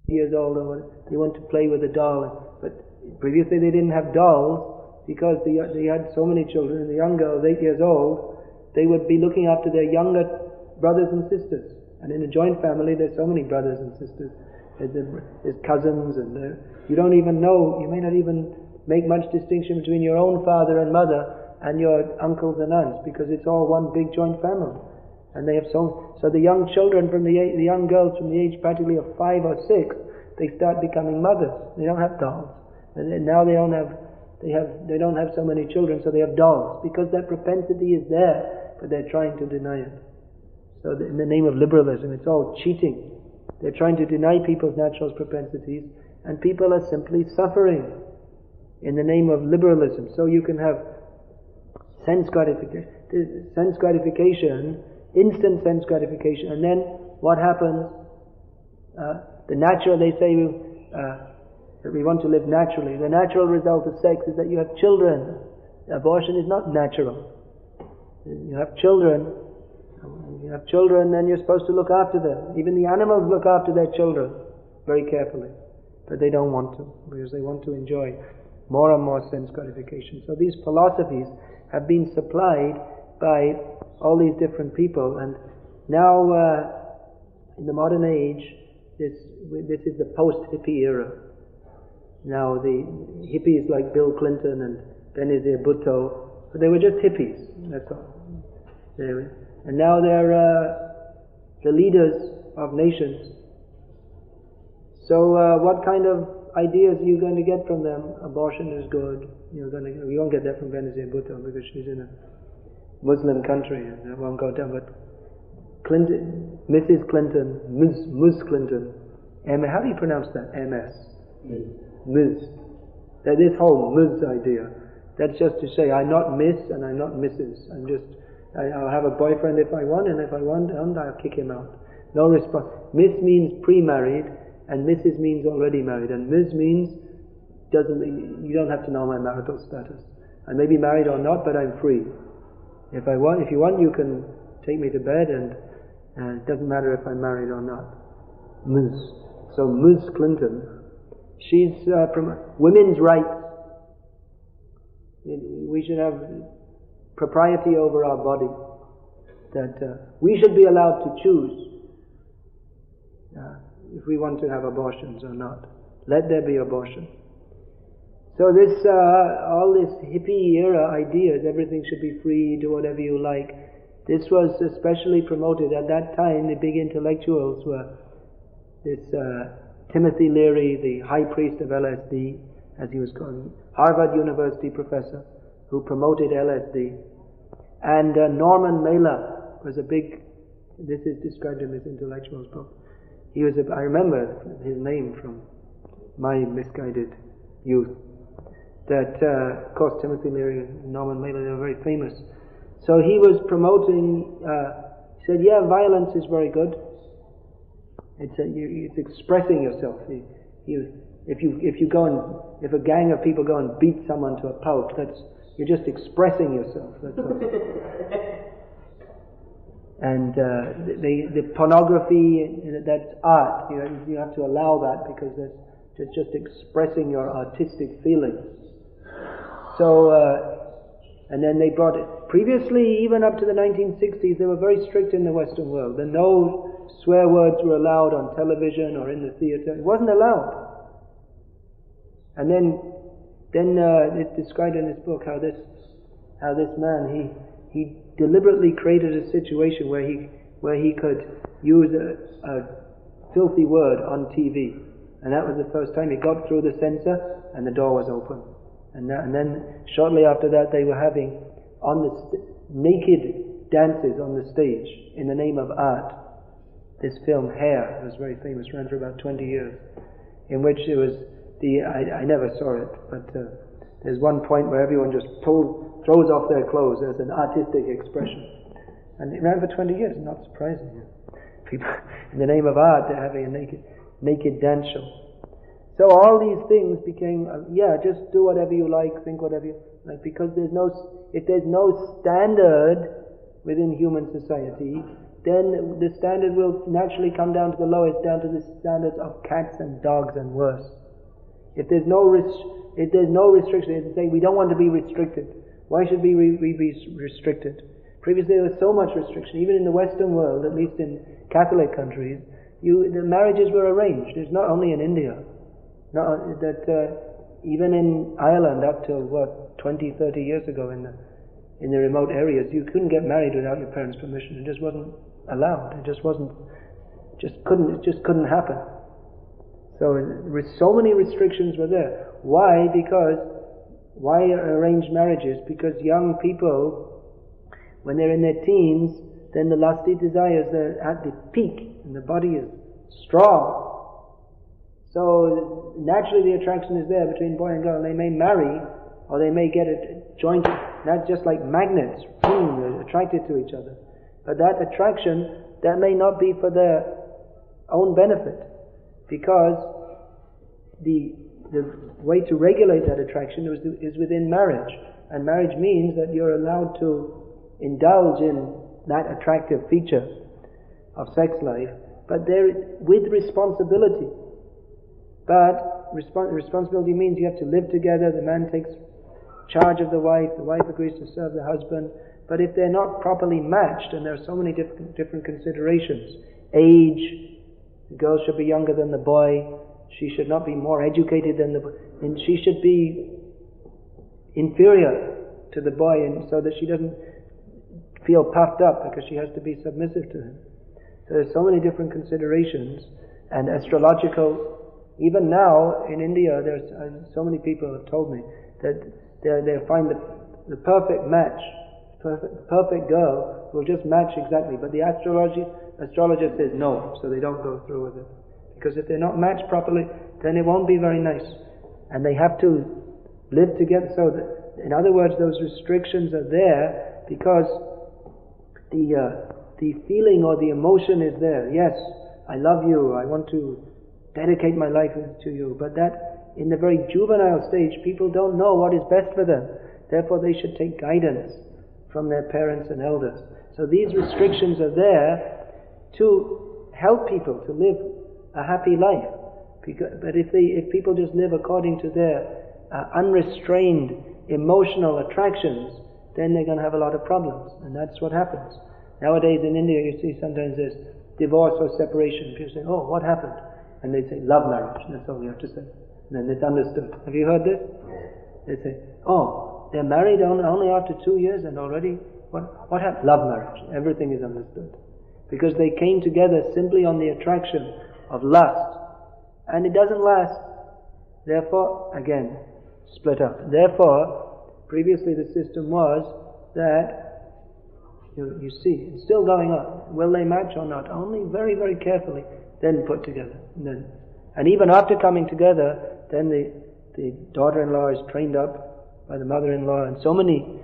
years old, or they want to play with a doll. But previously they didn't have dolls because they had so many children. And the young girls, 8 years old, they would be looking after their younger brothers and sisters. And in a joint family, there's so many brothers and sisters. There's cousins, and you don't even know. You may not even make much distinction between your own father and mother and your uncles and aunts, because it's all one big joint family. And they have so the young children from the young girls from the age practically of 5 or 6, they start becoming mothers. They don't have dolls, and now they don't have so many children, so they have dolls, because that propensity is there, but they're trying to deny it. So in the name of liberalism, it's all cheating. They're trying to deny people's natural propensities, and people are simply suffering in the name of liberalism. So you can have sense gratification, instant sense gratification, and then what happens? The natural, they say that we want to live naturally. The natural result of sex is that you have children. Abortion is not natural. You have children. You have children, then you're supposed to look after them. Even the animals look after their children very carefully, but they don't want to, because they want to enjoy more and more sense gratification. So these philosophies have been supplied by all these different people, and now in the modern age, this is the post-hippie era. Now the hippies like Bill Clinton and Benazir Bhutto, but they were just hippies, that's all. And now they're the leaders of nations. So what kind of ideas are you going to get from them? Abortion is good. You won't get that from Benazir Bhutto, because she's in a Muslim country, and that won't go down. But Clinton, Mrs. Clinton, Ms. Clinton, how do you pronounce that? MS. Ms. This whole Ms idea, that's just to say I'm not Miss and I'm not Mrs. I'll have a boyfriend if I want, and if I want, I'll kick him out. No response. Miss means pre-married, and Mrs. means already married, and Ms. means you don't have to know my marital status. I may be married or not, but I'm free. If you want, you can take me to bed, and it doesn't matter if I'm married or not. Ms. So Ms. Clinton, she's from women's rights. We should have propriety over our body, that we should be allowed to choose if we want to have abortions or not. Let there be abortion. So this, all this hippie era ideas, everything should be free, do whatever you like. This was especially promoted at that time. The big intellectuals were this Timothy Leary, the high priest of LSD, as he was called, Harvard University professor, who promoted LSD. And Norman Mailer was a big, this is described in this intellectual's book. He was I remember his name from my misguided youth. That, of course, Timothy Leary and Norman Mailer, they were very famous. So he was promoting, he said, yeah, violence is very good. It's expressing yourself. If a gang of people go and beat someone to a pulp, you're just expressing yourself. That's all. And the pornography, that's art. You have to allow that, because that's just expressing your artistic feelings. So, and then they brought it. Previously, even up to the 1960s, they were very strict in the Western world. And no swear words were allowed on television or in the theater. It wasn't allowed. And then it's described in this book how this man, he deliberately created a situation where he could use a filthy word on TV. And that was the first time he got through the censor, and the door was open. And then shortly after that, they were having naked dances on the stage in the name of art. This film Hair was very famous, ran for about 20 years, in which it was I never saw it, but there's one point where everyone just throws off their clothes as an artistic expression, and it ran for 20 years. Not surprising. People, in the name of art, they're having a naked dance show. So all these things became, just do whatever you like, think whatever you like, because if there's no standard within human society, then the standard will naturally come down to the lowest, down to the standards of cats and dogs and worse. If there's no restriction, they say we don't want to be restricted. Why should we be restricted? Previously there was so much restriction, even in the Western world, at least in Catholic countries, the marriages were arranged. It's not only in India. Even in Ireland up till 20, 30 years ago in the remote areas, you couldn't get married without your parents' permission. It just wasn't allowed. It just couldn't happen. So many restrictions were there. Why? Why arranged marriages? Because young people, when they're in their teens, then the lusty desires are at the peak and the body is strong. So naturally the attraction is there between boy and girl. They may marry or they may get it joined, not just like magnets, they're attracted to each other. But that attraction, that may not be for their own benefit, because the way to regulate that attraction is within marriage. And marriage means that you're allowed to indulge in that attractive feature of sex life, but with responsibility. But responsibility means you have to live together, the man takes charge of the wife agrees to serve the husband. But if they're not properly matched, and there are so many different considerations, age, the girl should be younger than the boy, she should not be more educated than the boy, and she should be inferior to the boy, and so that she doesn't feel puffed up because she has to be submissive to him. So there's so many different considerations, and astrological. Even now in India, there's so many people have told me that they find the perfect match, perfect girl will just match exactly, but the astrologer says no, so they don't go through with it. Because if they're not matched properly, then it won't be very nice. And they have to live together. So that, in other words, those restrictions are there because the feeling or the emotion is there. Yes, I love you, I want to dedicate my life to you. But that, in the very juvenile stage, people don't know what is best for them. Therefore they should take guidance from their parents and elders. So these restrictions are there to help people to live a happy life. But if people just live according to their unrestrained emotional attractions, then they're going to have a lot of problems, and that's what happens. Nowadays in India you see sometimes there's divorce or separation. People say, oh, what happened? And they say, love marriage, that's all we have to say. And then it's understood. Have you heard this? They say, oh, they're married only after 2 years and already, what happened? Love marriage. Everything is understood. Because they came together simply on the attraction of lust. And it doesn't last. Therefore, again, split up. Therefore, previously the system was that, you see, it's still going on. Will they match or not? Only very, very carefully, then put together. And even after coming together, then the daughter-in-law is trained up by the mother-in-law, and so many